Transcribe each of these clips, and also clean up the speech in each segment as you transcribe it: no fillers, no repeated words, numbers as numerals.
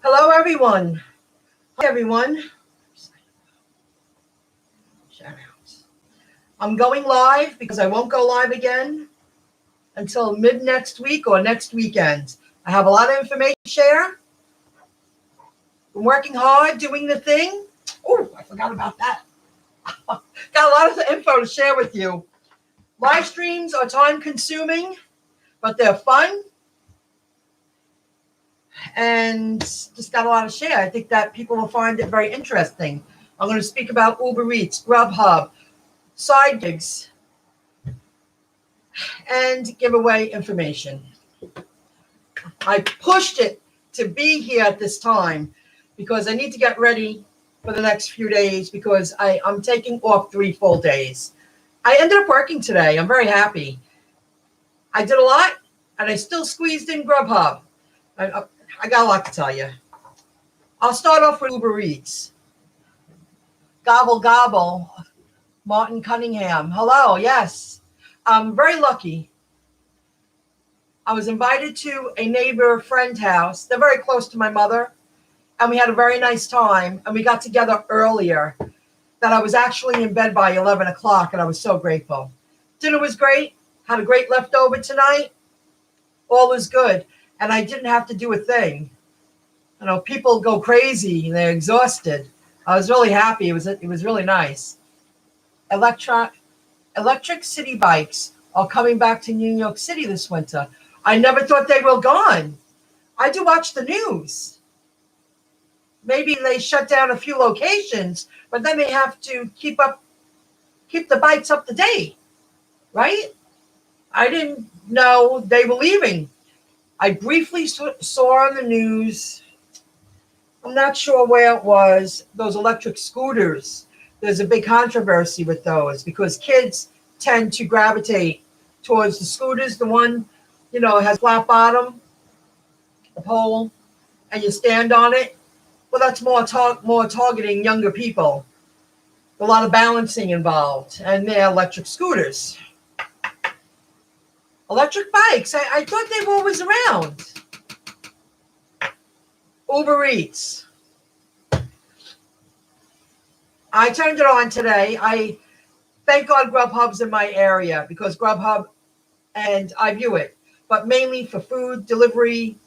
Hello, everyone. Hi, everyone. Shout outs. I'm going live because I won't go live again until mid next week or next weekend. I have a lot of information to share. Been working hard, doing the thing. Oh, I forgot about that. Got a lot of info to share with you. Live streams are time consuming, but they're fun. And just got a lot to share. I think that people will find it very interesting. I'm going to speak about UberEats-GrubHub, side gigs, and give away information. I pushed it to be here at this time because I need to get ready for the next few days because I'm taking off 3 full days. I ended up working today. I'm very happy. I did a lot, and I still squeezed in Grubhub. I got a lot to tell you. I'll start off with Uber Eats. Gobble, gobble. Martin Cunningham. Hello, yes. I'm very lucky. I was invited to a neighbor friend house. They're very close to my mother. And we had a very nice time. And we got together earlier that I was actually in bed by 11 o'clock. And I was so grateful. Dinner was great. Had a great leftover tonight. All is good. And I didn't have to do a thing. You know, people go crazy and they're exhausted. I was really happy. It was really nice. Electric city bikes are coming back to New York City this winter. I never thought they were gone. I do watch the news. Maybe they shut down a few locations, but then they have to keep the bikes up to date, right? I didn't know they were leaving. I briefly saw on the news, I'm not sure where it was, those electric scooters. There's a big controversy with those because kids tend to gravitate towards the scooters. The one, has flat bottom, the pole, and you stand on it. Well, that's more targeting younger people. A lot of balancing involved, and they're electric scooters. Electric bikes, I thought they were always around. Uber Eats. I turned it on today. I thank God Grubhub's in my area because Grubhub, and I view it, but mainly for food delivery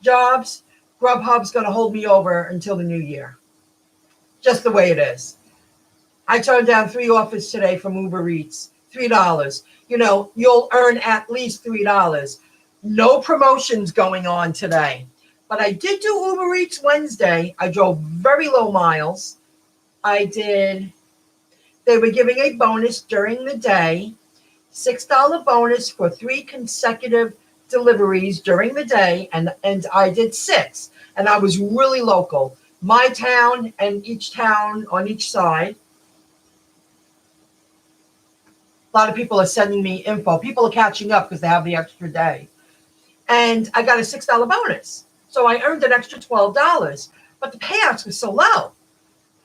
jobs, Grubhub's going to hold me over until the new year. Just the way it is. I turned down 3 offers today from Uber Eats. $3. You'll earn at least $3. No promotions going on today. But I did do Uber Eats Wednesday. I drove very low miles. They were giving a bonus during the day, $6 bonus for 3 consecutive deliveries during the day, and I did 6, and I was really local. My town and each town on each side. A lot of people are sending me info. People are catching up because they have the extra day. And I got a $6 bonus. So I earned an extra $12, but the payouts were so low.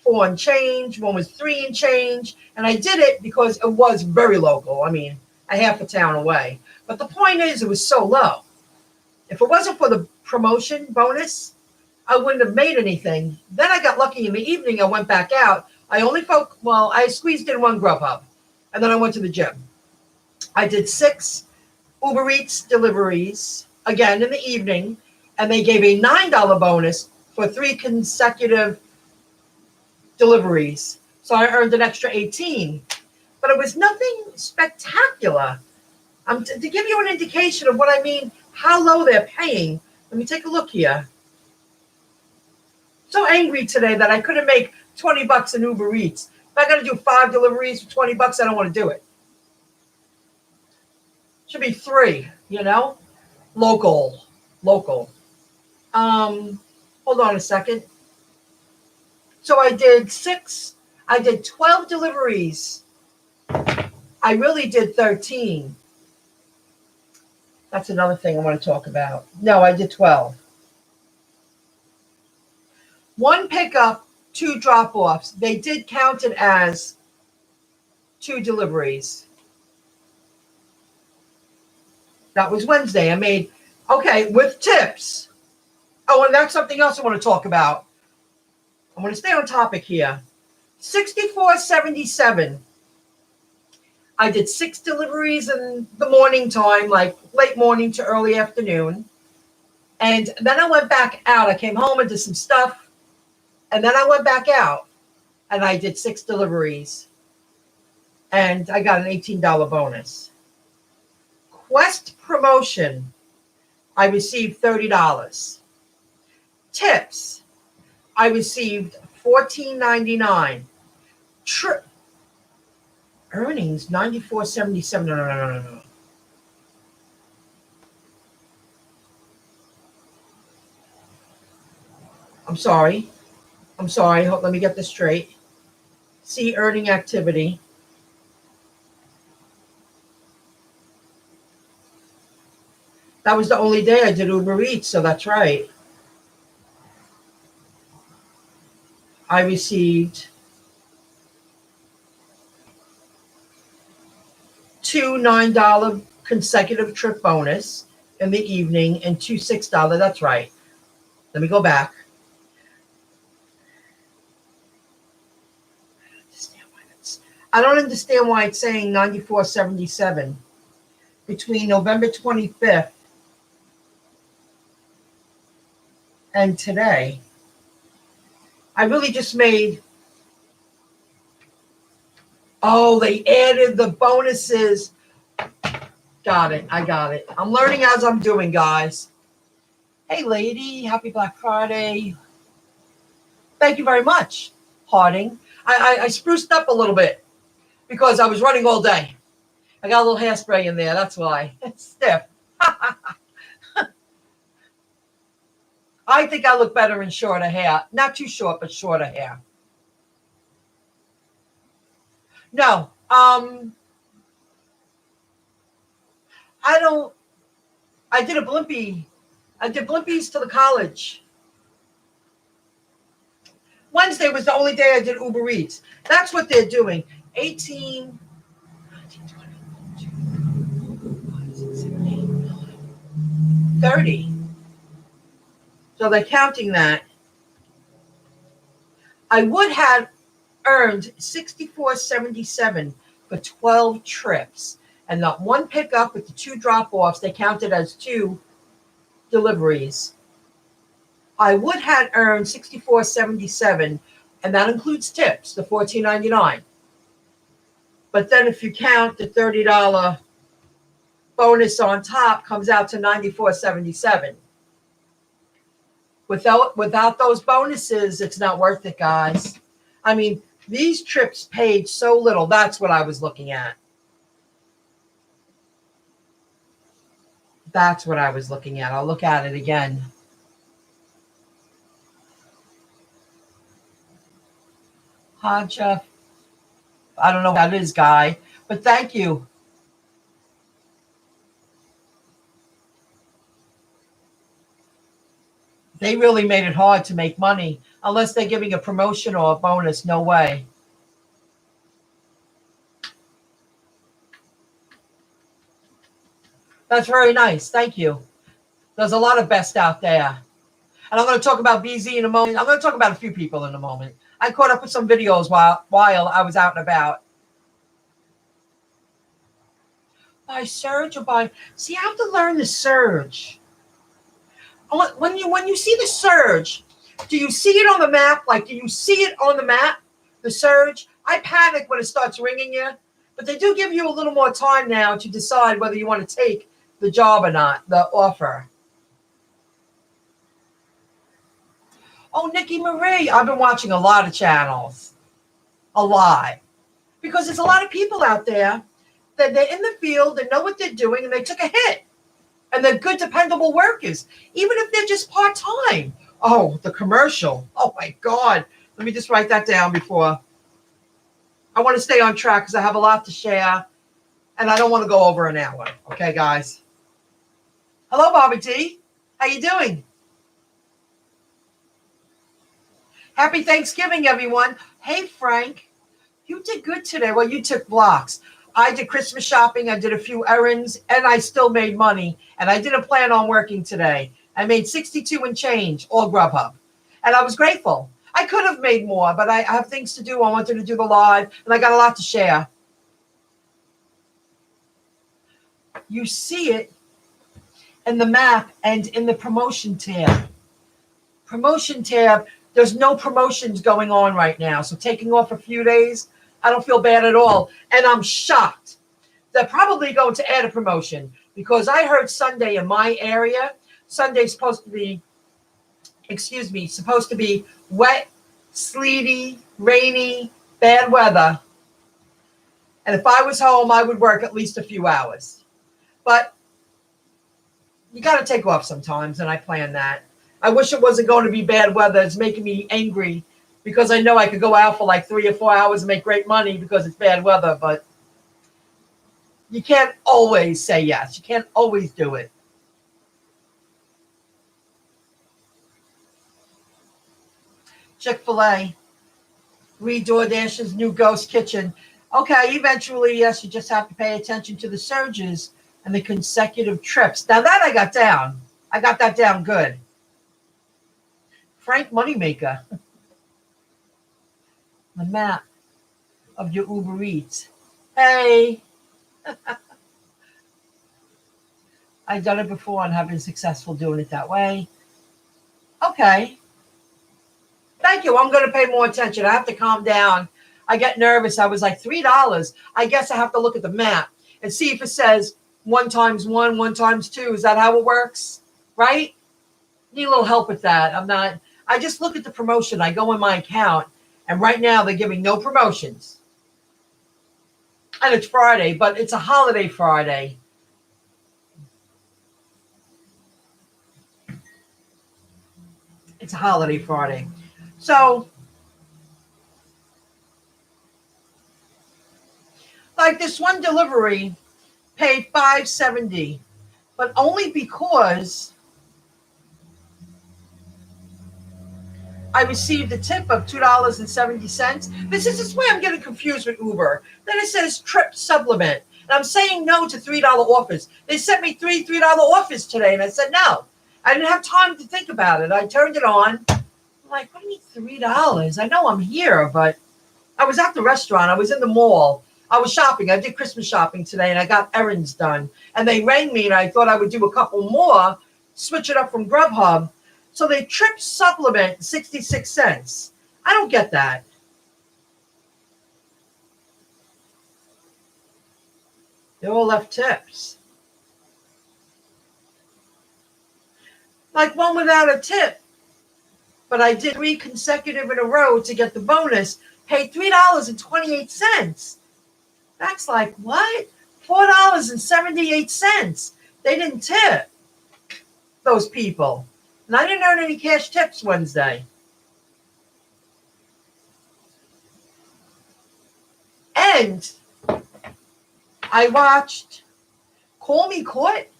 4 and change, one was 3 and change, and I did it because it was very local. I mean, a half a town away. But the point is, it was so low. If it wasn't for the promotion bonus, I wouldn't have made anything. Then I got lucky in the evening. I went back out. I squeezed in 1 Grubhub, and then I went to the gym. I did 6 Uber Eats deliveries, again in the evening, and they gave a $9 bonus for 3 consecutive deliveries. So I earned an extra 18. But it was nothing spectacular. To give you an indication of what I mean, how low they're paying, let me take a look here. So angry today that I couldn't make $20 in Uber Eats. If I got to do 5 deliveries for $20, I don't want to do it. Should be 3, local. Hold on a second. So I did 12 deliveries. I really did 13. That's another thing I want to talk about. No, I did 12. 1 pickup, 2 drop-offs. They did count it as 2 deliveries. That was Wednesday. I made, okay, with tips. Oh, and that's something else I want to talk about. I want to stay on topic here. $64.77. I did 6 deliveries in the morning time, like late morning to early afternoon. And then I went back out. I came home and did some stuff. And then I went back out and I did 6 deliveries. And I got an $18 bonus. Quest promotion, I received $30. Tips, I received $14.99. Earnings, $94.77. No. I'm sorry. Let me get this straight. See earning activity. That was the only day I did Uber Eats, so that's right. I received 2 $9 consecutive trip bonus in the evening and 2 $6. That's right. Let me go back. I don't understand why it's saying $94.77 between November 25th and today. I really just made, oh, they added the bonuses. Got it. I got it. I'm learning as I'm doing, guys. Hey, lady. Happy Black Friday. Thank you very much, Harding. I spruced up a little bit because I was running all day. I got a little hairspray in there. That's why. It's stiff. I think I look better in shorter hair. Not too short, but shorter hair. No. I did a blimpie. I did blimpies to the college. Wednesday was the only day I did Uber Eats. That's what they're doing. 18, 30. So they're counting that. I would have earned $64.77 for 12 trips. And not one pickup with the 2 drop-offs, they counted as 2 deliveries. I would have earned $64.77, and that includes tips, the $14.99. But then if you count the $30 bonus on top, comes out to $94.77. Without those bonuses, it's not worth it, guys. I mean, these trips paid so little. That's what I was looking at. That's what I was looking at. I'll look at it again. Hi, Jeff. I don't know what that is, Guy, but thank you. They really made it hard to make money. Unless they're giving a promotion or a bonus, no way. That's very nice. Thank you. There's a lot of best out there. And I'm going to talk about BZ in a moment. I'm going to talk about a few people in a moment. I caught up with some videos while I was out and about. By surge or by... See, I have to learn the surge. When you see the surge, do you see it on the map? Like, do you see it on the map, the surge? I panic when it starts ringing you. But they do give you a little more time now to decide whether you want to take the job or not, the offer. Oh, Nikki Marie. I've been watching a lot of channels. A lot. Because there's a lot of people out there that they're in the field, they know what they're doing, and they took a hit. And they're good, dependable workers, even if they're just part-time. Oh, the commercial. Oh, my God. Let me just write that down before. I want to stay on track because I have a lot to share, and I don't want to go over an hour. Okay, guys? Hello, Bobby T. How you doing? Happy Thanksgiving, everyone. Hey, Frank. You did good today. Well, you took blocks. I did Christmas shopping. I did a few errands, and I still made money. And I didn't plan on working today. I made 62 and change, all Grubhub. And I was grateful. I could have made more, but I have things to do. I wanted to do the live, and I got a lot to share. You see it in the map and in the promotion tab. Promotion tab, there's no promotions going on right now. So taking off a few days, I don't feel bad at all. And I'm shocked. They're probably going to add a promotion because I heard Sunday in my area, Sunday's supposed to be wet, sleety, rainy, bad weather. And if I was home, I would work at least a few hours. But you got to take off sometimes, and I plan that. I wish it wasn't going to be bad weather. It's making me angry because I know I could go out for like 3 or 4 hours and make great money because it's bad weather. But you can't always say yes. You can't always do it. Chick-fil-A, read DoorDash's new ghost kitchen. Okay, eventually, yes, you just have to pay attention to the surges and the consecutive trips. Now that I got down. I got that down good. Frank Moneymaker. The map of your Uber Eats. Hey. I've done it before and have been successful doing it that way. Okay. Thank you. I'm going to pay more attention. I have to calm down. I get nervous. I was like, $3. I guess I have to look at the map and see if it says 1 times 1, 1 times 2. Is that how it works? Right? Need a little help with that. I just look at the promotion. I go in my account, and right now they're giving no promotions. And it's Friday, but it's a holiday Friday. It's a holiday Friday. So, like this one delivery paid $5.70, but only because I received a tip of $2.70. This is where I'm getting confused with Uber. Then it says trip supplement. And I'm saying no to $3 offers. They sent me $3 offers today, and I said no. I didn't have time to think about it. I turned it on. I'm like, what do you mean $3? I know I'm here, but I was at the restaurant. I was in the mall. I was shopping. I did Christmas shopping today, and I got errands done. And they rang me, and I thought I would do a couple more, switch it up from Grubhub. So they trip supplement 66 cents. I don't get that. They all left tips. Like one without a tip. But I did 3 consecutive in a row to get the bonus. Paid $3.28. That's like what? $4.78. They didn't tip those people. And I didn't earn any cash tips Wednesday. And I watched Call Me Court.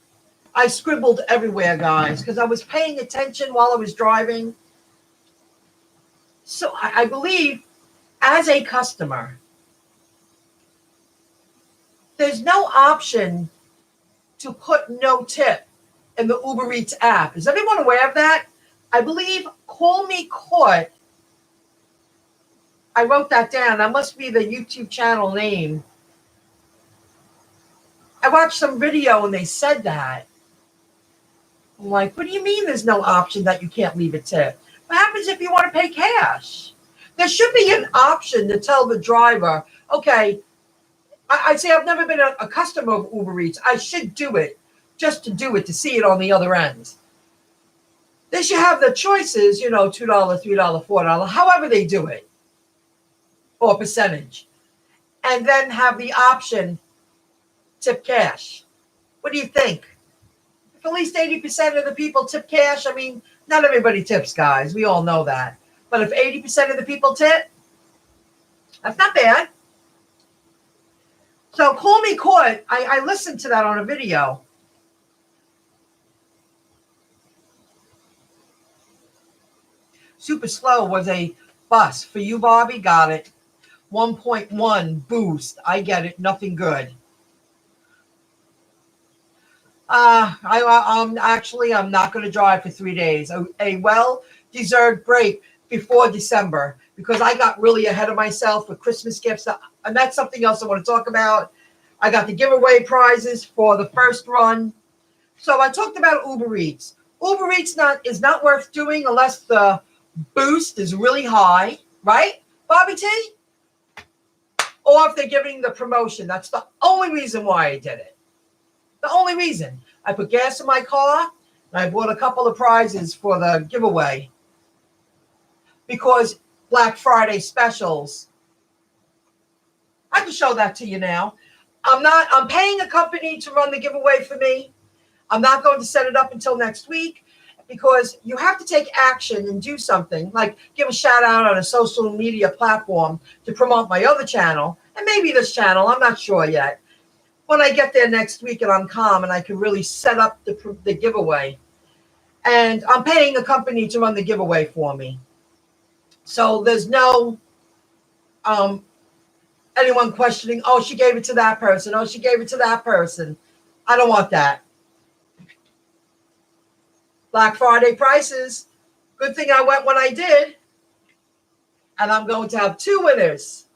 I scribbled everywhere, guys, because I was paying attention while I was driving. So I believe as a customer, there's no option to put no tip in the Uber Eats app. Is everyone aware of that? I believe Call Me Court. I wrote that down. That must be the YouTube channel name. I watched some video and they said that. I'm like, what do you mean there's no option that you can't leave a tip? What happens if you want to pay cash? There should be an option to tell the driver, okay, I say I've never been a customer of Uber Eats. I should do it just to do it, to see it on the other end. They should have the choices, $2, $3, $4, however they do it, or percentage. And then have the option, tip cash. What do you think? If at least 80% of the people tip cash, not everybody tips, guys. We all know that. But if 80% of the people tip, that's not bad. So Call Me Court, I listened to that on a video. Super Slow was a bus. For you, Bobby, got it. 1.1 boost. I get it. Nothing good. I'm not going to drive for 3 days. A well-deserved break before December because I got really ahead of myself with Christmas gifts. And that's something else I want to talk about. I got the giveaway prizes for the first run. So I talked about Uber Eats. Uber Eats is not worth doing unless the boost is really high, right, Bobby T? Or if they're giving the promotion. That's the only reason why I did it. The only reason. I put gas in my car, and I bought a couple of prizes for the giveaway. Because Black Friday specials. I can show that to you now. I'm paying a company to run the giveaway for me. I'm not going to set it up until next week because you have to take action and do something, like give a shout out on a social media platform to promote my other channel and maybe this channel. I'm not sure yet. When I get there next week and I'm calm and I can really set up the giveaway. And I'm paying a company to run the giveaway for me. So there's no anyone questioning, oh, she gave it to that person. Oh, she gave it to that person. I don't want that. Black Friday prices. Good thing I went when I did. And I'm going to have 2 winners.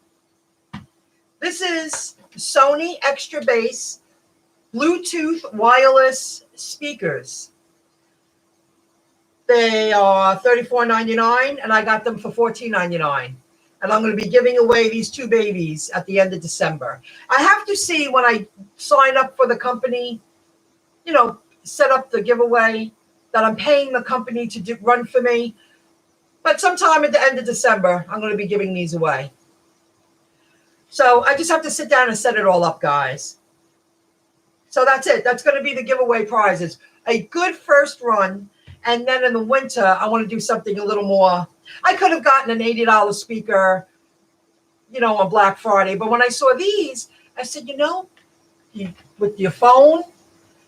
This is Sony Extra Bass Bluetooth wireless speakers. They are $34.99 and I got them for $14.99. And I'm going to be giving away these 2 babies at the end of December. I have to see when I sign up for the company, set up the giveaway, that I'm paying the company to run for me. But sometime at the end of December, I'm going to be giving these away. So I just have to sit down and set it all up, guys. So that's it. That's going to be the giveaway prizes. A good first run. And then in the winter, I want to do something a little more. I could have gotten an $80 speaker, on Black Friday. But when I saw these, I said, with your phone,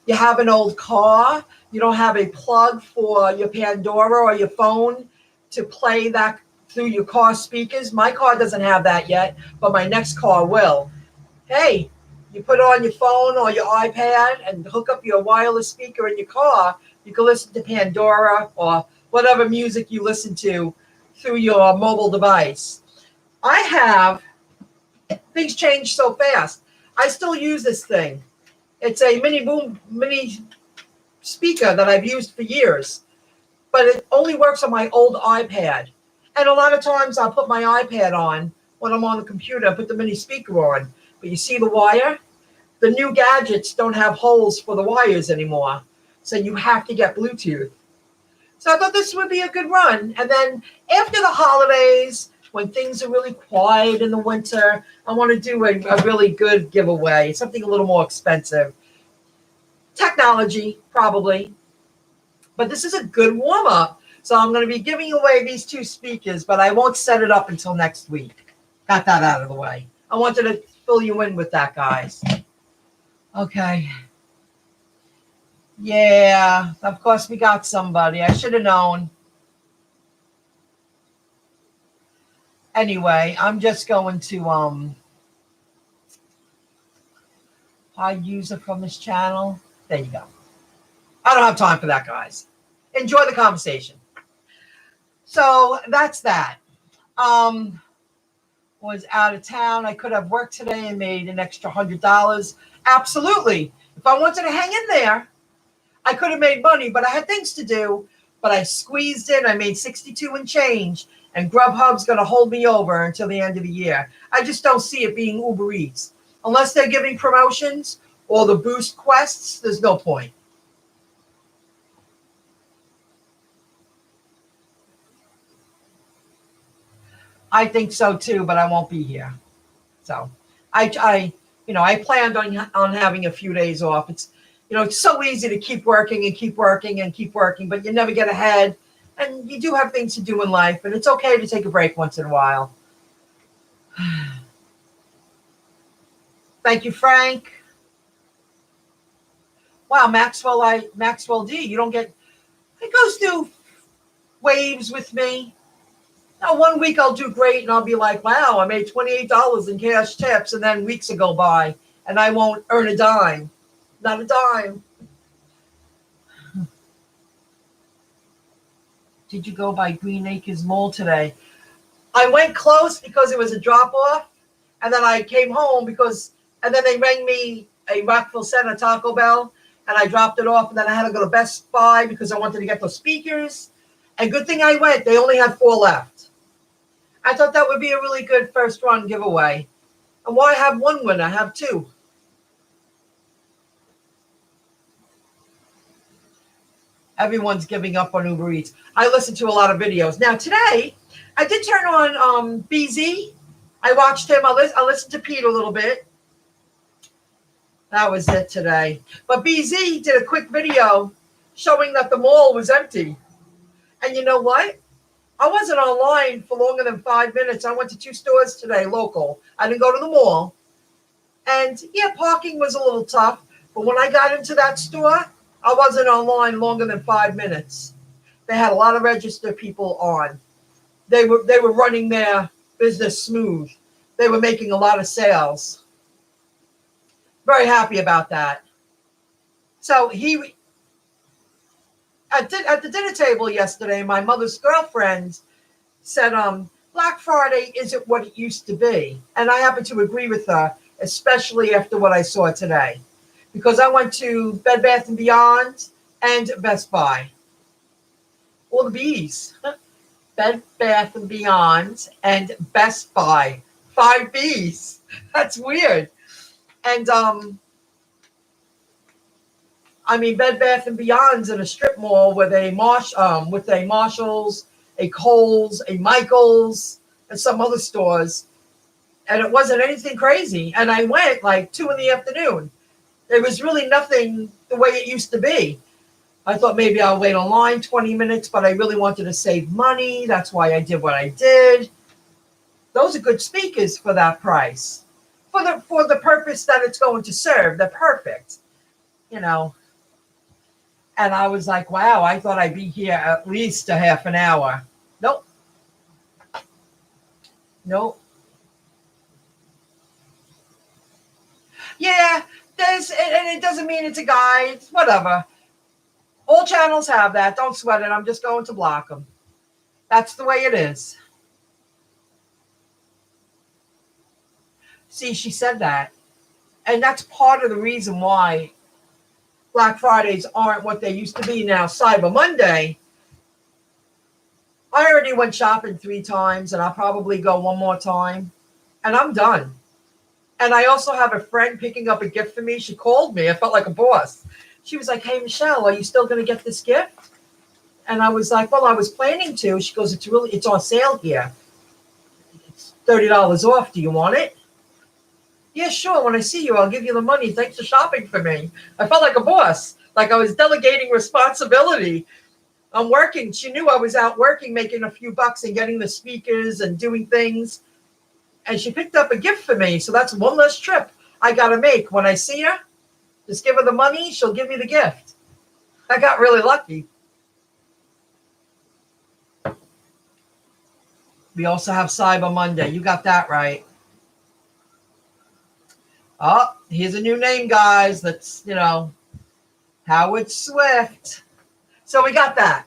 you have an old car, you don't have a plug for your Pandora or your phone to play that through your car speakers. My car doesn't have that yet, but my next car will. Hey, you put on your phone or your iPad and hook up your wireless speaker in your car. You can listen to Pandora or whatever music you listen to through your mobile device. Things change so fast. I still use this thing. It's a mini speaker that I've used for years, but it only works on my old iPad. And a lot of times I'll put my iPad on when I'm on the computer, put the mini speaker on. But you see the wire? The new gadgets don't have holes for the wires anymore. So you have to get Bluetooth. So I thought this would be a good run. And then after the holidays, when things are really quiet in the winter, I want to do a really good giveaway, something a little more expensive. Technology, probably. But this is a good warm-up. So I'm going to be giving away these 2 speakers, but I won't set it up until next week. Got that out of the way. I wanted to fill you in with that, guys. Okay. Yeah, of course we got somebody. I should have known. Anyway, I'm just going to I use it from this channel. There you go. I don't have time for that, guys. Enjoy the conversation. So that's that. Was out of town. I could have worked today and made an extra $100. Absolutely. If I wanted to hang in there, I could have made money, but I had things to do. But I squeezed in. I made 62 and change. And Grubhub's going to hold me over until the end of the year. I just don't see it being Uber Eats. Unless they're giving promotions or the boost quests, there's no point. I think so too, but I won't be here. So I planned on having a few days off. It's so easy to keep working and keep working and keep working, but you never get ahead. And you do have things to do in life, and it's okay to take a break once in a while. Thank you, Frank. Wow, Maxwell D, you don't get, it goes through waves with me. Now, one week I'll do great and I'll be like, wow, I made $28 in cash tips. And then weeks will go by and I won't earn a dime. Not a dime. Did you go by Green Acres Mall today? I went close because it was a drop off. And then I came home and then they rang me a Rockville Center Taco Bell. And I dropped it off. And then I had to go to Best Buy because I wanted to get those speakers. And good thing I went. They only had 4 left. I thought that would be a really good first run giveaway. And why have one winner? I have 2. Everyone's giving up on Uber Eats. I listen to a lot of videos. Now, today, I did turn on BZ. I watched him. I listened to Pete a little bit. That was it today. But BZ did a quick video showing that the mall was empty. And you know what? I wasn't online for longer than 5 minutes. I went to 2 stores today, local. I didn't go to the mall. And yeah, parking was a little tough. But when I got into that store, I wasn't online longer than 5 minutes. They had a lot of registered people on. They were running their business smooth. They were making a lot of sales. Very happy about that. So at the dinner table yesterday, my mother's girlfriend said, Black Friday isn't what it used to be. And I happen to agree with her, especially after what I saw today. Because I went to Bed Bath & Beyond and Best Buy. All the B's. Bed Bath & Beyond and Best Buy. 5 B's. That's weird. And, Bed Bath & Beyond's in a strip mall with a Marshalls, a Kohl's, a Michael's, and some other stores. And it wasn't anything crazy. And I went like 2 in the afternoon. There was really nothing the way it used to be. I thought maybe I'll wait online 20 minutes, but I really wanted to save money. That's why I did what I did. Those are good speakers for that price. For the purpose that it's going to serve. They're perfect. And I was like, wow, I thought I'd be here at least a half an hour. Nope. Yeah, and it doesn't mean it's a guide. Whatever. All channels have that. Don't sweat it. I'm just going to block them. That's the way it is. See, she said that. And that's part of the reason why Black Fridays aren't what they used to be now. Cyber Monday, I already went shopping 3 times, and I'll probably go 1 more time, and I'm done. And I also have a friend picking up a gift for me. She called me. I felt like a boss. She was like, hey, Michelle, are you still going to get this gift? And I was like, well, I was planning to. She goes, it's on sale here. It's $30 off. Do you want it? Yeah, sure. When I see you, I'll give you the money. Thanks for shopping for me. I felt like a boss, like I was delegating responsibility. I'm working. She knew I was out working, making a few bucks and getting the speakers and doing things. And she picked up a gift for me. So that's one less trip I got to make. When I see her, just give her the money. She'll give me the gift. I got really lucky. We also have Cyber Monday. You got that right. Oh, here's a new name, guys. That's, Howard Swift. So we got that.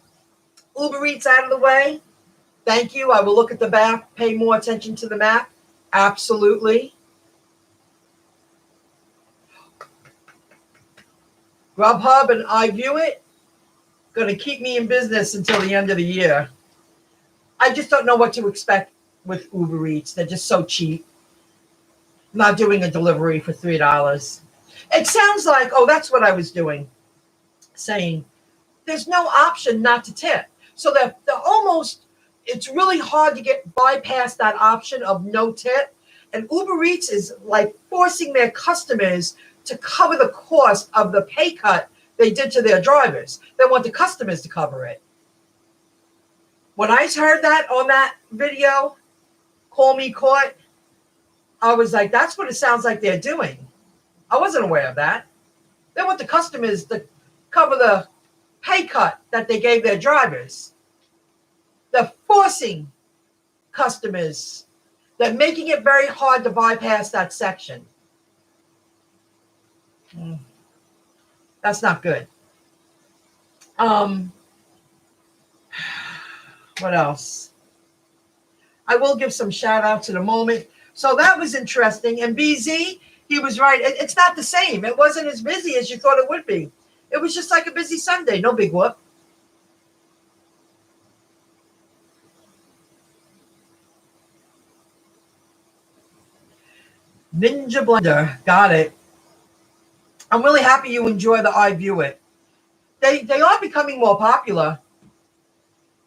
Uber Eats out of the way. Thank you. I will look at the map, pay more attention to the map. Absolutely. GrubHub and iViewIt going to keep me in business until the end of the year. I just don't know what to expect with Uber Eats. They're just so cheap. Not doing a delivery for $3. It sounds like, that's what I was doing. Saying, there's no option not to tip. So they're almost, it's really hard to bypass that option of no tip. And Uber Eats is like forcing their customers to cover the cost of the pay cut they did to their drivers. They want the customers to cover it. When I heard that on that video, Call Me Court, I was like, that's what it sounds like they're doing. I wasn't aware of that. They want the customers to cover the pay cut that they gave their drivers. They're forcing customers. They're making it very hard to bypass that section. That's not good. What else? I will give some shout outs in a moment. So that was interesting. And BZ, he was right. It's not the same. It wasn't as busy as you thought it would be. It was just like a busy Sunday. No big whoop. Ninja Blender. Got it. I'm really happy you enjoy the iView-It. They are becoming more popular.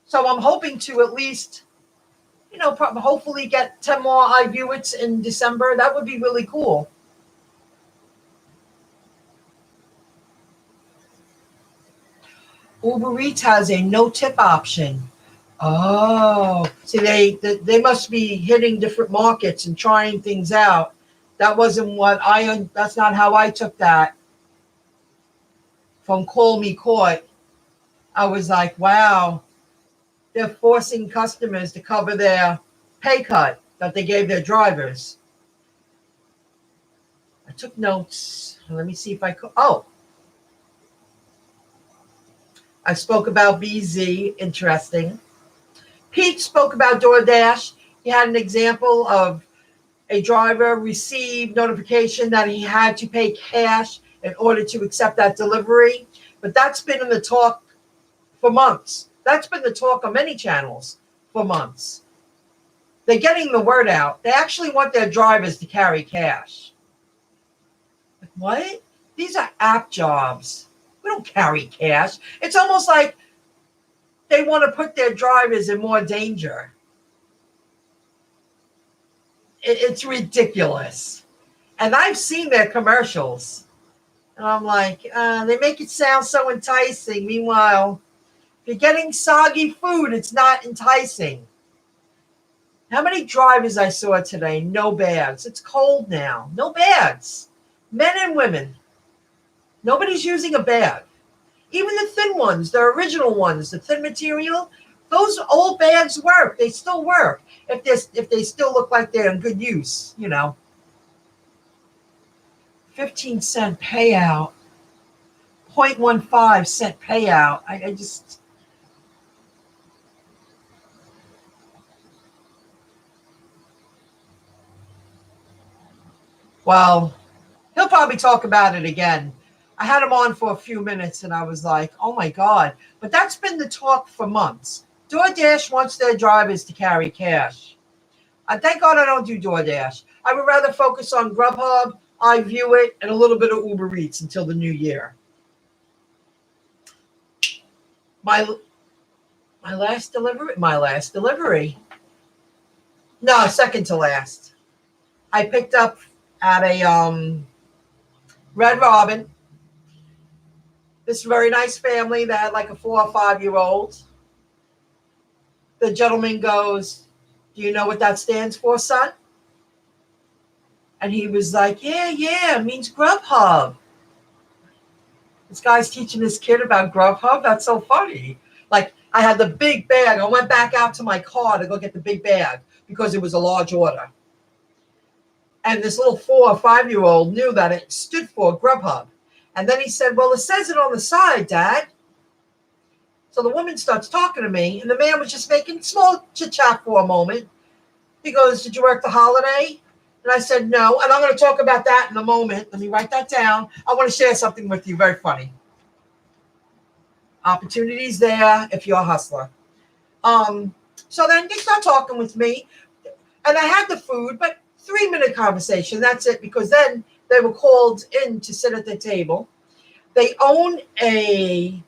So I'm hoping to at least, hopefully get 10 more iView-Its in December. That would be really cool. Uber Eats has a no tip option. Oh, see, they must be hitting different markets and trying things out. That wasn't that's not how I took that from Call Me Court. I was like, wow, they're forcing customers to cover their pay cut that they gave their drivers. I took notes. Let me see if I could. Oh, I spoke about BZ. Interesting. Pete spoke about DoorDash. He had an example of a driver received notification that he had to pay cash in order to accept that delivery. But that's been in the talk for months. That's been the talk on many channels for months. They're getting the word out. They actually want their drivers to carry cash. Like, what? These are app jobs. We don't carry cash. It's almost like they want to put their drivers in more danger. It's ridiculous. And I've seen their commercials. And I'm like, they make it sound so enticing. Meanwhile, if you're getting soggy food, it's not enticing. How many drivers I saw today? No bags. It's cold now. No bags. Men and women. Nobody's using a bag. Even the thin ones, the original ones, the thin material, those old bags work. They still work if they still look like they're in good use, 15-cent payout, 0.15-cent payout. I just... Well, he'll probably talk about it again. I had him on for a few minutes and I was like, oh my God. But that's been the talk for months. DoorDash wants their drivers to carry cash. Thank God I don't do DoorDash. I would rather focus on Grubhub, iView-It, and a little bit of Uber Eats until the new year. My last delivery. No, second to last. I picked up at a Red Robin. This very nice family that had like a 4 or 5 year old. The gentleman goes, do you know what that stands for, son? And he was like, yeah, it means Grubhub. This guy's teaching this kid about Grubhub. That's so funny. Like, I had the big bag. I went back out to my car to go get the big bag because it was a large order. And this little 4 or 5 year old knew that it stood for Grubhub. And then he said, well, it says it on the side, Dad. So the woman starts talking to me, and the man was just making small chit-chat for a moment. He goes, did you work the holiday? And I said, no. And I'm going to talk about that in a moment. Let me write that down. I want to share something with you. Very funny. Opportunities there if you're a hustler. So then they start talking with me. And I had the food, but 3-minute conversation. That's it, because then they were called in to sit at the table. They own an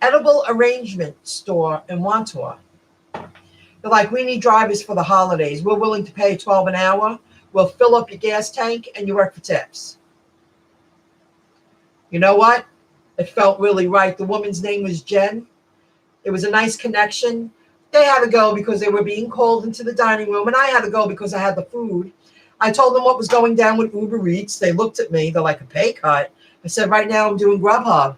edible arrangement store in Wantor. They're like, we need drivers for the holidays. We're willing to pay $12 an hour. We'll fill up your gas tank and you work for tips. You know what? It felt really right. The woman's name was Jen. It was a nice connection. They had to go because they were being called into the dining room, and I had to go because I had the food. I told them what was going down with Uber Eats. They looked at me. They're like, a pay cut. I said, right now I'm doing Grubhub.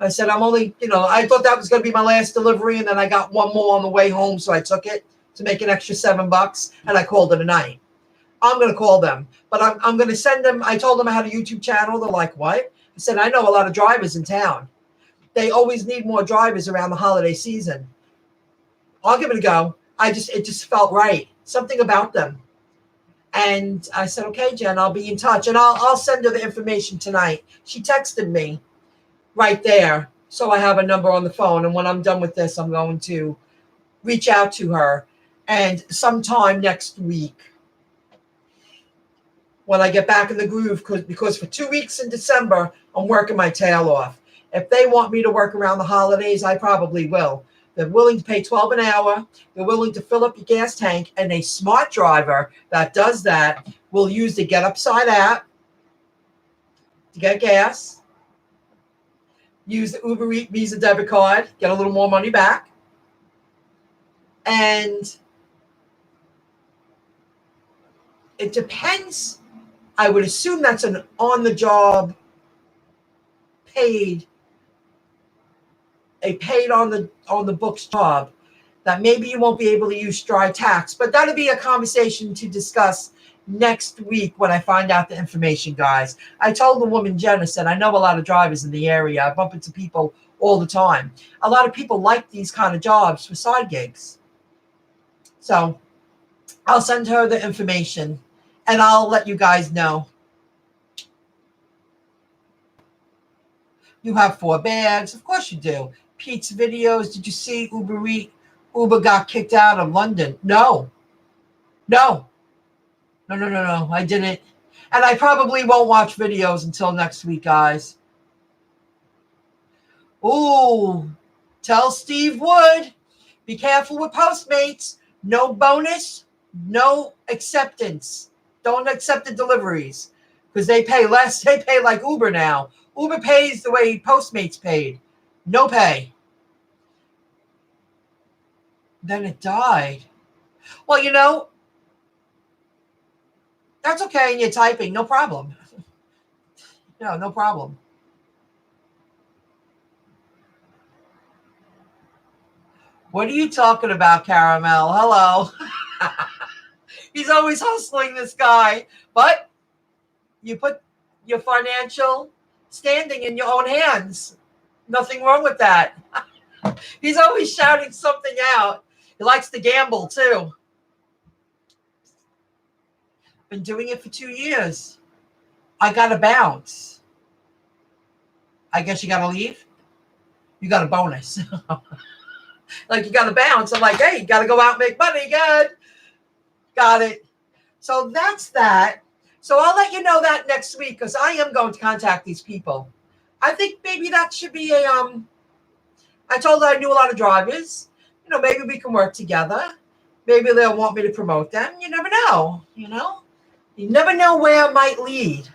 I said, I'm only, I thought that was going to be my last delivery. And then I got one more on the way home. So I took it to make an extra $7 and I called it a night. I'm going to call them, but I'm going to send them. I told them I had a YouTube channel. They're like, what? I said, I know a lot of drivers in town. They always need more drivers around the holiday season. I'll give it a go. It just felt right. Something about them. And I said, okay, Jen, I'll be in touch. And I'll send her the information tonight. She texted me right there. So I have a number on the phone. And when I'm done with this, I'm going to reach out to her. And sometime next week, when I get back in the groove, because for 2 weeks in December, I'm working my tail off. If they want me to work around the holidays, I probably will. They're willing to pay $12 an hour. They're willing to fill up your gas tank. And a smart driver that does that will use the GetUpside app to get gas. Use the UberEats Visa debit card, get a little more money back. And it depends. I would assume that's an on-the-job paid on the books job that maybe you won't be able to use Stride tax, but that'll be a conversation to discuss next week when I find out the information, guys. I told the woman, Jen, I said, I know a lot of drivers in the area. I bump into people all the time. A lot of people like these kind of jobs for side gigs. So I'll send her the information and I'll let you guys know. You have 4 bags. Of course you do. Pete's videos. Did you see Uber got kicked out of London? No. I didn't. And I probably won't watch videos until next week, guys. Ooh. Tell Steve Wood. Be careful with Postmates. No bonus. No acceptance. Don't accept the deliveries. Because they pay less. They pay like Uber now. Uber pays the way Postmates paid. No pay. Then it died. Well, that's okay. And you're typing. No problem. No problem. What are you talking about, Caramel? Hello. He's always hustling, this guy. But you put your financial standing in your own hands. Nothing wrong with that. He's always shouting something out. He likes to gamble too. Been doing it for 2 years. I got to bounce. I guess you got to leave. You got a bonus. Like you got to bounce. I'm like, hey, you got to go out and make money. Good. Got it. So that's that. So I'll let you know that next week because I am going to contact these people. I think maybe that should be I told her I knew a lot of drivers. Maybe we can work together. Maybe they'll want me to promote them. You never know, You never know where it might lead.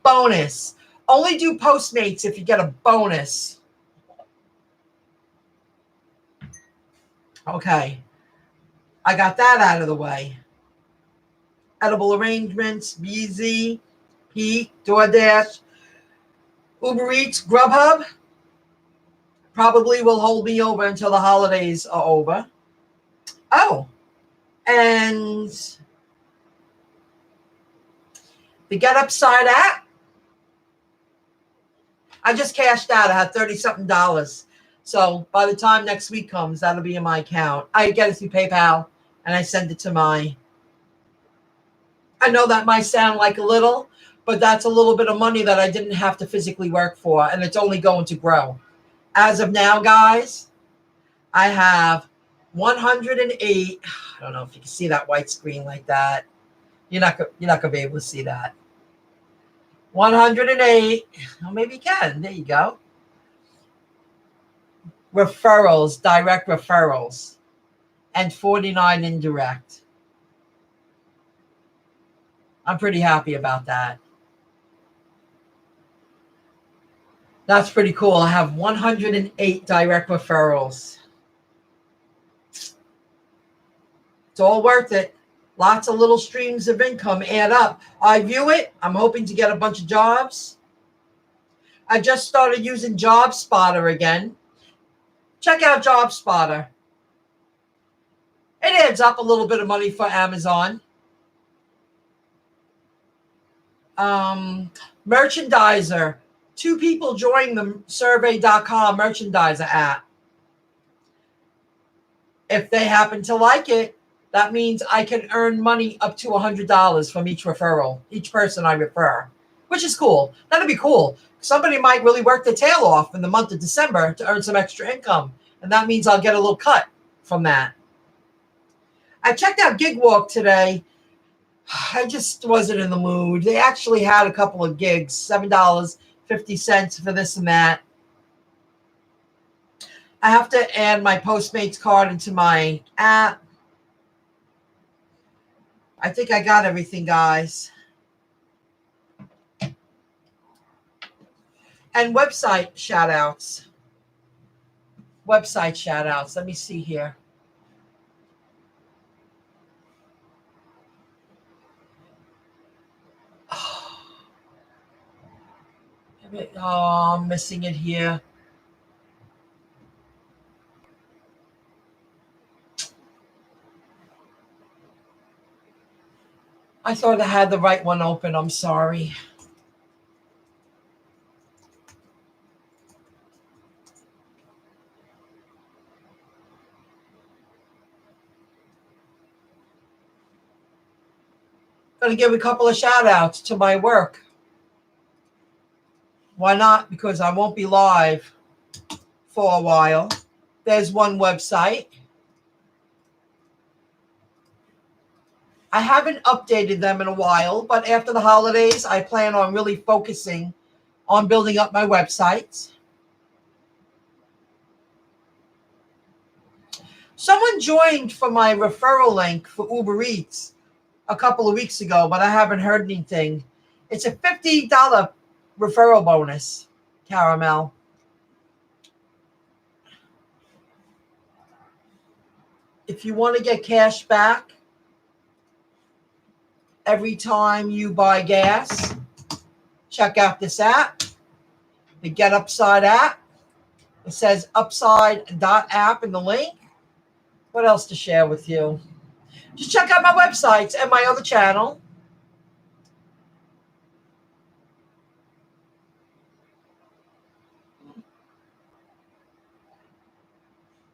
Bonus. Only do Postmates if you get a bonus. Okay. I got that out of the way. Edible Arrangements, BZ, Peak, DoorDash, UberEats-GrubHub. Probably will hold me over until the holidays are over. Oh, and the GetUpside app. I just cashed out. I had $30-something. So by the time next week comes, that'll be in my account. I get it through PayPal, and I send it to my. I know that might sound like a little, but that's a little bit of money that I didn't have to physically work for, and it's only going to grow. As of now, guys, I have 108. I don't know if you can see that white screen like that. You're not gonna be able to see that. 108. Well, maybe you can. There you go. Referrals, direct referrals, and 49 indirect. I'm pretty happy about that. That's pretty cool. I have 108 direct referrals. It's all worth it. Lots of little streams of income add up. I view it. I'm hoping to get a bunch of jobs. I just started using Job Spotter again. Check out Job Spotter. It adds up a little bit of money for Amazon. Merchandiser. 2 people joined the survey.com merchandiser app. If they happen to like it, that means I can earn money up to $100 from each referral, each person I refer, which is cool. That'd be cool. Somebody might really work their tail off in the month of December to earn some extra income. And that means I'll get a little cut from that. I checked out GigWalk today. I just wasn't in the mood. They actually had a couple of gigs, $7.50 for this and that. I have to add my Postmates card into my app. I think I got everything, guys. And website shout outs. Website shout outs. Let me see here. Oh, I'm missing it here. I thought I had the right one open. I'm sorry. Going to give a couple of shout outs to my work. Why not? Because I won't be live for a while. There's one website. I haven't updated them in a while, but after the holidays, I plan on really focusing on building up my websites. Someone joined for my referral link for Uber Eats a couple of weeks ago, but I haven't heard anything. It's a $50 referral bonus, Caramel. If you want to get cash back every time you buy gas, check out this app, the Get Upside app. It says upside.app in the link. What else to share with you? Just check out my websites and my other channel.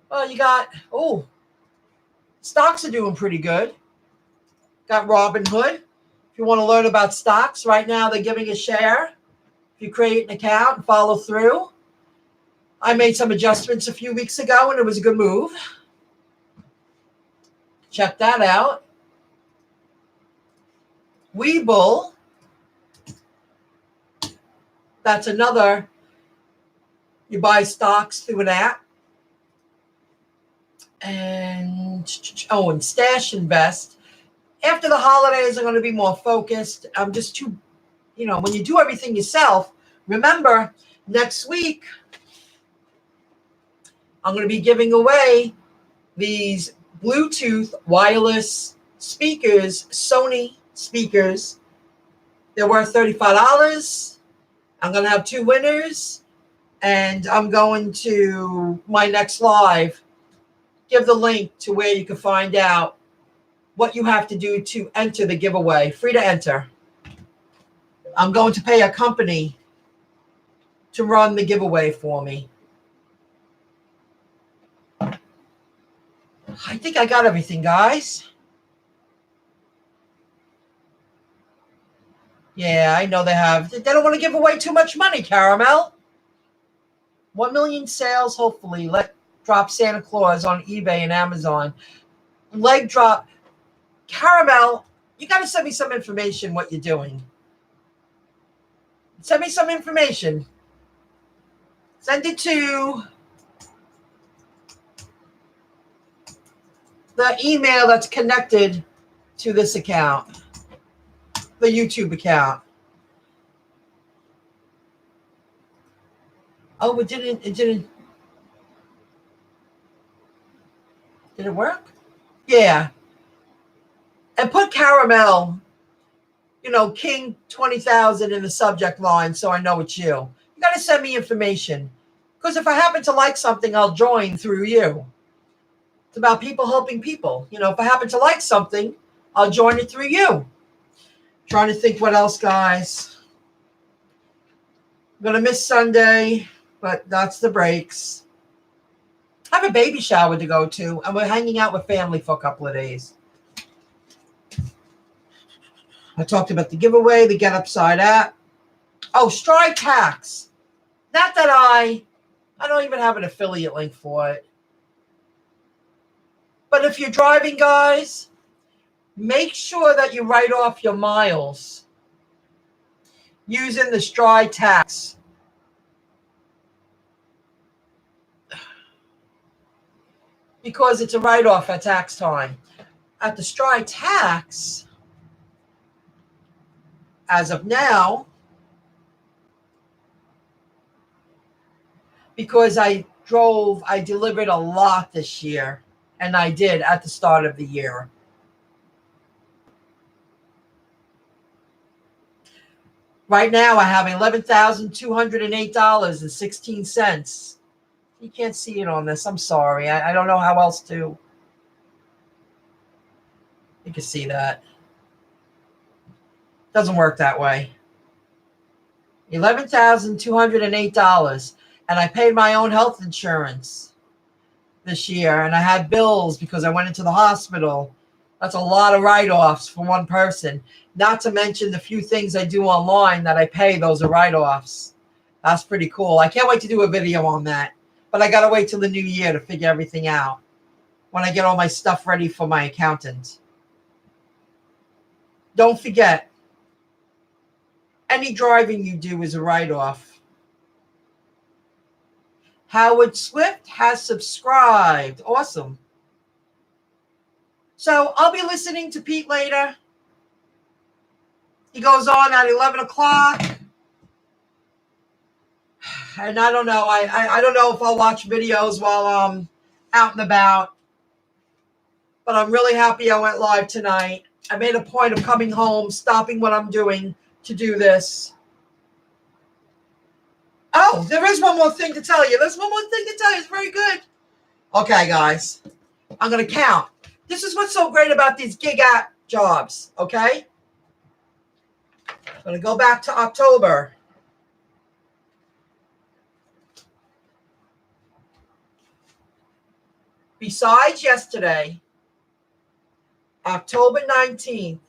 Well, you got, stocks are doing pretty good. Got Robinhood. If you want to learn about stocks, right now they're giving a share. If you create an account and follow through. I made some adjustments a few weeks ago and it was a good move. Check that out. Webull. That's another. You buy stocks through an app. And Stashinvest. After the holidays, I'm going to be more focused. I'm just too, when you do everything yourself, remember, next week, I'm going to be giving away these Bluetooth wireless speakers, Sony speakers. They're worth $35. I'm going to have 2 winners. And I'm going to, my next live, give the link to where you can find out what you have to do to enter the giveaway. Free to enter. I'm going to pay a company to run the giveaway for me. I think I got everything, guys. Yeah, I know they have. They don't want to give away too much money, Caramel. 1 million sales, hopefully. Let drop Santa Claus on eBay and Amazon. Leg drop. Caramel, you got to send me some information what you're doing. Send me some information. Send it to the email that's connected to this account, the YouTube account. Oh, it didn't. Did it work? Yeah. And put Caramel, King 20,000 in the subject line so I know it's you. You got to send me information. Because if I happen to like something, I'll join through you. It's about people helping people. You know, if I happen to like something, I'll join it through you. Trying to think what else, guys. I'm going to miss Sunday, but that's the breaks. I have a baby shower to go to, and we're hanging out with family for a couple of days. I talked about the giveaway, the Get Upside app. Oh, Stride Tax. Not that I don't even have an affiliate link for it. But if you're driving, guys, make sure that you write off your miles using the Stride Tax. Because it's a write-off at tax time. At the Stride Tax, as of now, because I delivered a lot this year, and I did at the start of the year. Right now, I have $11,208.16. You can't see it on this. I'm sorry. I don't know how else to. You can see that. Doesn't work that way. $11,208. And I paid my own health insurance this year. And I had bills because I went into the hospital. That's a lot of write-offs for one person. Not to mention the few things I do online that I pay. Those are write-offs. That's pretty cool. I can't wait to do a video on that. But I got to wait till the new year to figure everything out when I get all my stuff ready for my accountant. Don't forget, any driving you do is a write-off. Howard Swift has subscribed. Awesome. So I'll be listening to Pete later. He goes on at 11 o'clock. And I don't know. I don't know if I'll watch videos while I'm out and about. But I'm really happy I went live tonight. I made a point of coming home, stopping what I'm doing to do this. Oh, there is one more thing to tell you. There's one more thing to tell you. It's very good. Okay, guys. I'm going to count. This is what's so great about these gig app jobs, okay? I'm going to go back to October. Besides yesterday, October 19th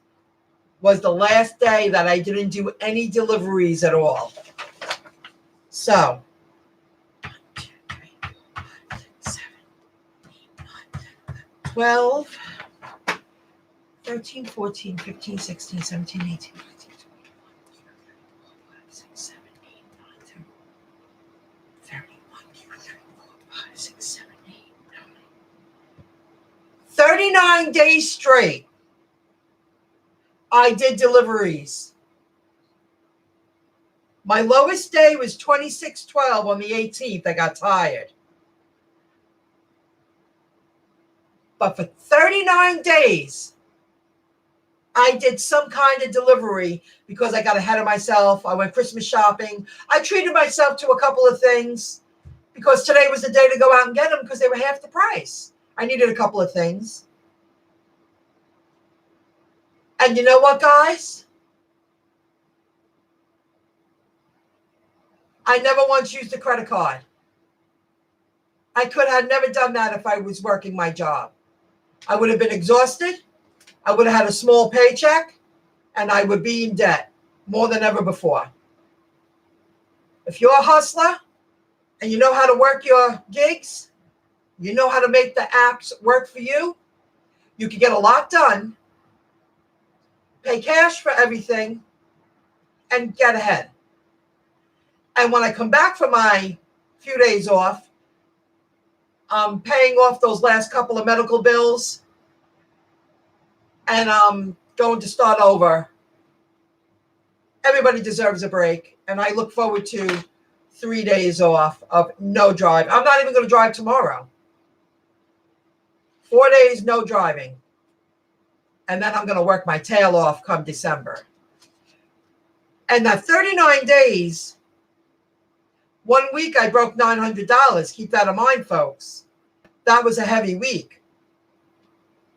was the last day that I didn't do any deliveries at all. So, 1, 2, 3, 4, 5, 6, 7, 8, 9, 12, 13, 14, 15, 16, 17, 18, 19, 20, 21, 22, 23, 24, 5, 6, 7, 8, 9, 39 days straight, I did deliveries. My lowest day was 26/12 on the 18th. I got tired. But for 39 days, I did some kind of delivery because I got ahead of myself. I went Christmas shopping. I treated myself to a couple of things because today was the day to go out and get them because they were half the price. I needed a couple of things. And you know what, guys? I never once used a credit card. I could have never done that if I was working my job. I would have been exhausted. I would have had a small paycheck, and I would be in debt more than ever before. If you're a hustler and you know how to work your gigs, you know how to make the apps work for you, you can get a lot done, pay cash for everything, and get ahead. And when I come back from my few days off, I'm paying off those last couple of medical bills, and I'm going to start over. Everybody deserves a break, and I look forward to 3 days off of no drive. I'm not even going to drive tomorrow. 4 days, no driving. And then I'm going to work my tail off come December. And that 39 days 1 week I broke $900. Keep that in mind, folks. That was a heavy week.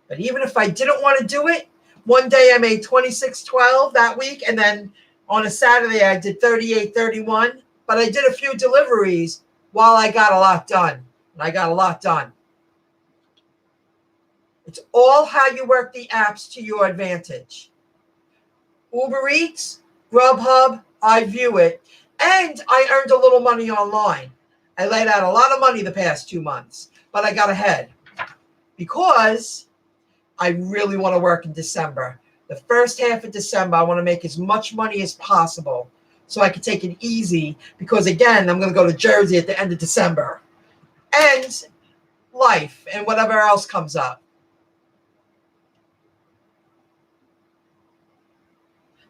But even if I didn't want to do it, one day I made $26.12 that week, and then on a Saturday I did $38.31. But I did a few deliveries while I got a lot done. And I got a lot done. It's all how you work the apps to your advantage. Uber Eats, Grubhub, I view it. And I earned a little money online. I laid out a lot of money the past 2 months, but I got ahead because I really want to work in December. The first half of December, I want to make as much money as possible so I can take it easy because, again, I'm going to go to Jersey at the end of December. And life and whatever else comes up.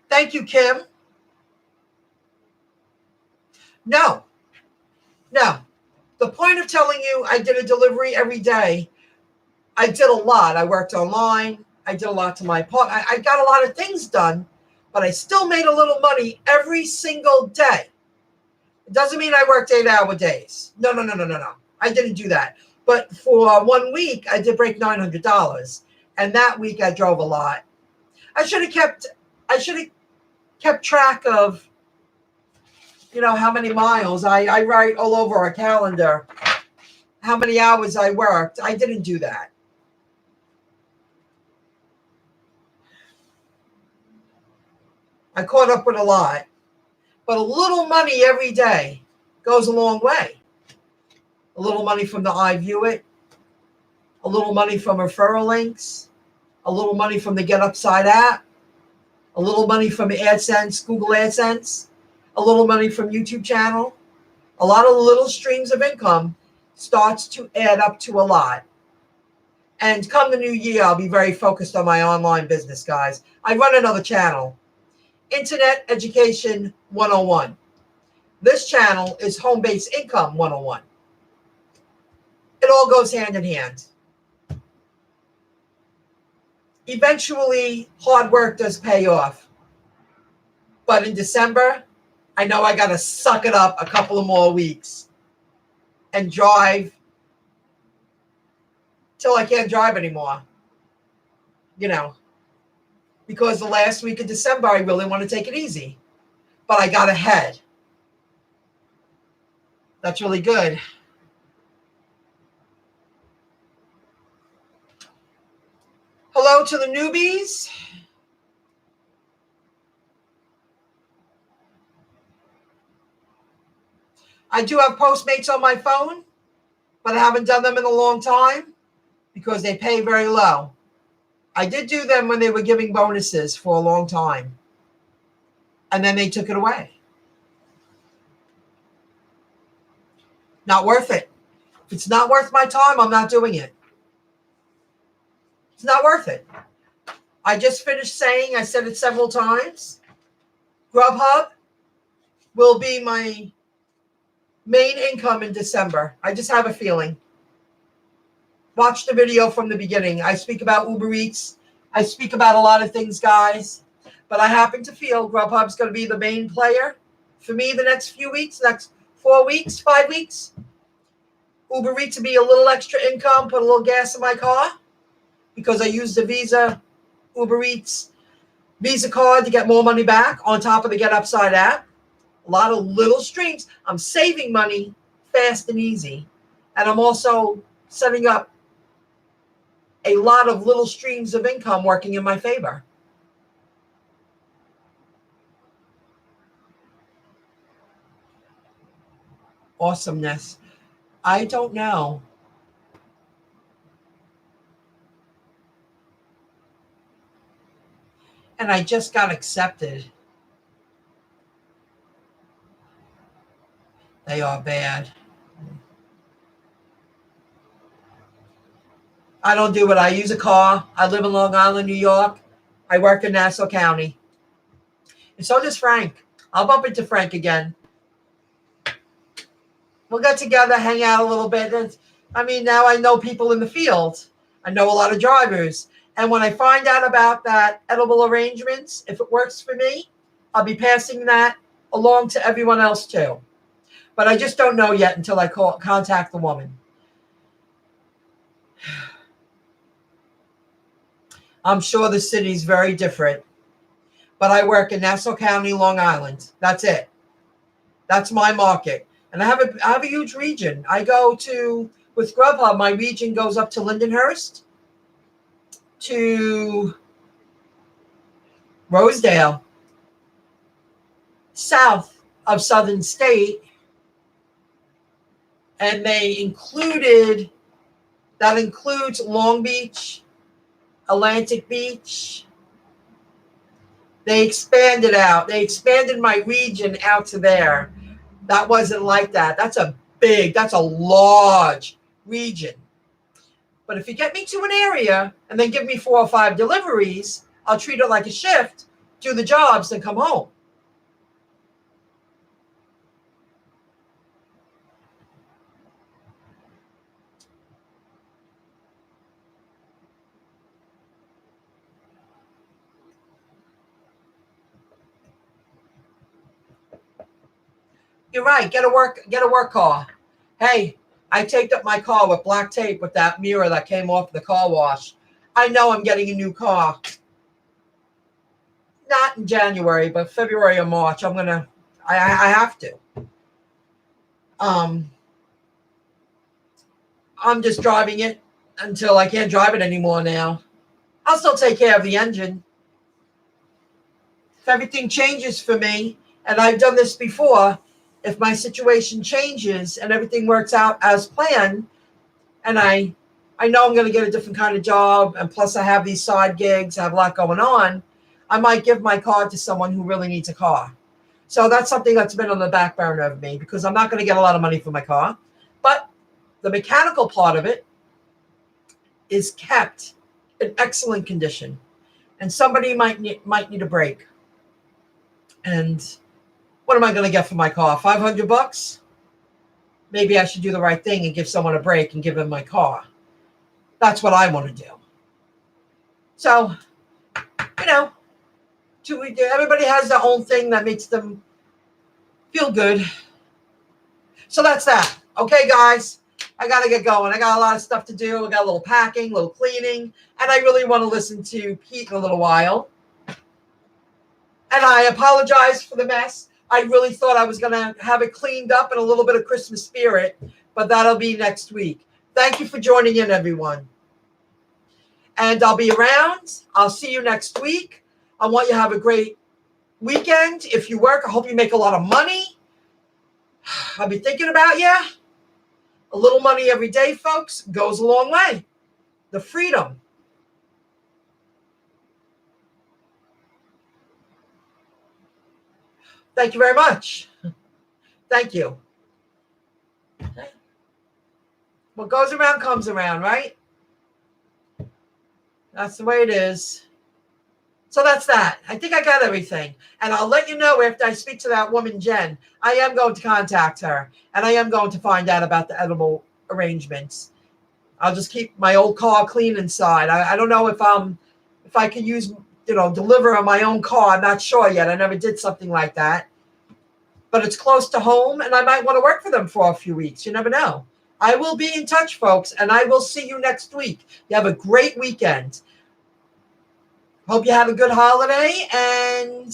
Thank you, Kim. No. The point of telling you I did a delivery every day, I did a lot. I worked online. I did a lot to my apartment. I got a lot of things done, but I still made a little money every single day. It doesn't mean I worked 8-hour days. No. I didn't do that. But for 1 week, I did break $900. And that week I drove a lot. I should have kept track of, how many miles. I write all over our calendar how many hours I worked. I didn't do that. I caught up with a lot. But a little money every day goes a long way. A little money from the iView It, a little money from referral links, a little money from the GetUpside app, a little money from AdSense, Google AdSense, a little money from YouTube channel. A lot of little streams of income starts to add up to a lot. And come the new year, I'll be very focused on my online business, guys. I run another channel, Internet Education 101. This channel is Home-Based Income 101. It all goes hand in hand. Eventually, hard work does pay off. But in December, I know I got to suck it up a couple of more weeks and drive till I can't drive anymore. Because the last week of December, I really want to take it easy. But I got ahead. That's really good. Hello to the newbies. I do have Postmates on my phone, but I haven't done them in a long time because they pay very low. I did do them when they were giving bonuses for a long time, and then they took it away. Not worth it. If it's not worth my time, I'm not doing it. It's not worth it. I just finished saying, I said it several times, Grubhub will be my main income in December. I just have a feeling. Watch the video from the beginning. I speak about Uber Eats. I speak about a lot of things, guys. But I happen to feel Grubhub's going to be the main player for me the next few weeks, next 4 weeks, 5 weeks. Uber Eats will be a little extra income, put a little gas in my car because I use the Visa, Uber Eats Visa card to get more money back on top of the GetUpside app. A lot of little streams. I'm saving money fast and easy. And I'm also setting up a lot of little streams of income working in my favor. Awesomeness. I don't know. And I just got accepted. They are bad. I don't do it. I use a car. I live in Long Island, New York. I work in Nassau County. And so does Frank. I'll bump into Frank again. We'll get together, hang out a little bit. Now I know people in the field. I know a lot of drivers. And when I find out about that edible arrangements, if it works for me, I'll be passing that along to everyone else too. But I just don't know yet until I contact the woman. I'm sure the city's very different. But I work in Nassau County, Long Island. That's it. That's my market. And I have a huge region. I go to, with Grubhub, my region goes up to Lindenhurst, to Rosedale, south of Southern State. And that includes Long Beach, Atlantic Beach. They expanded out. They expanded my region out to there. That wasn't like that. That's a large region. But if you get me to an area and then give me 4 or 5 deliveries, I'll treat it like a shift, do the jobs, then come home. You're right. Get a work car. Hey, I taped up my car with black tape with that mirror that came off the car wash. I know I'm getting a new car. Not in January, but February or March. I have to. I'm just driving it until I can't drive it anymore now. I'll still take care of the engine. If everything changes for me, and I've done this before, if my situation changes and everything works out as planned, and I know I'm going to get a different kind of job, and plus I have these side gigs, I have a lot going on, I might give my car to someone who really needs a car. So that's something that's been on the back burner of me because I'm not going to get a lot of money for my car. But the mechanical part of it is kept in excellent condition. And somebody might need a break. And what am I going to get for my car? $500? Maybe I should do the right thing and give someone a break and give them my car. That's what I want to do. So, everybody has their own thing that makes them feel good. So that's that. Okay, guys, I got to get going. I got a lot of stuff to do. I got a little packing, a little cleaning, and I really want to listen to Pete in a little while. And I apologize for the mess. I really thought I was going to have it cleaned up and a little bit of Christmas spirit, but that'll be next week. Thank you for joining in, everyone. And I'll be around. I'll see you next week. I want you to have a great weekend. If you work, I hope you make a lot of money. I'll be thinking about you. A little money every day, folks, goes a long way. The freedom. Thank you very much. Thank you. What goes around comes around, right? That's the way it is. So that's that. I think I got everything. And I'll let you know after I speak to that woman, Jen. I am going to contact her. And I am going to find out about the edible arrangements. I'll just keep my old car clean inside. I don't know if I can use, deliver on my own car. I'm not sure yet. I never did something like that. But it's close to home, and I might want to work for them for a few weeks. You never know. I will be in touch, folks, and I will see you next week. You have a great weekend. Hope you have a good holiday, and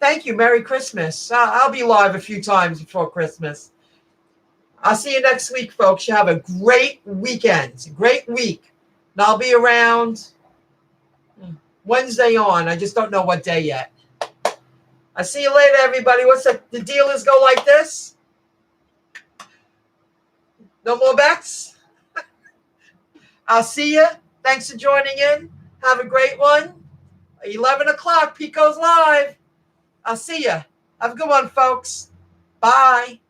thank you. Merry Christmas. I'll be live a few times before Christmas. I'll see you next week, folks. You have a great weekend, great week. And I'll be around Wednesday on. I just don't know what day yet. I'll see you later, everybody. What's the dealers go like this? No more bets? I'll see you. Thanks for joining in. Have a great one. 11 o'clock, Pico's live. I'll see you. Have a good one, folks. Bye.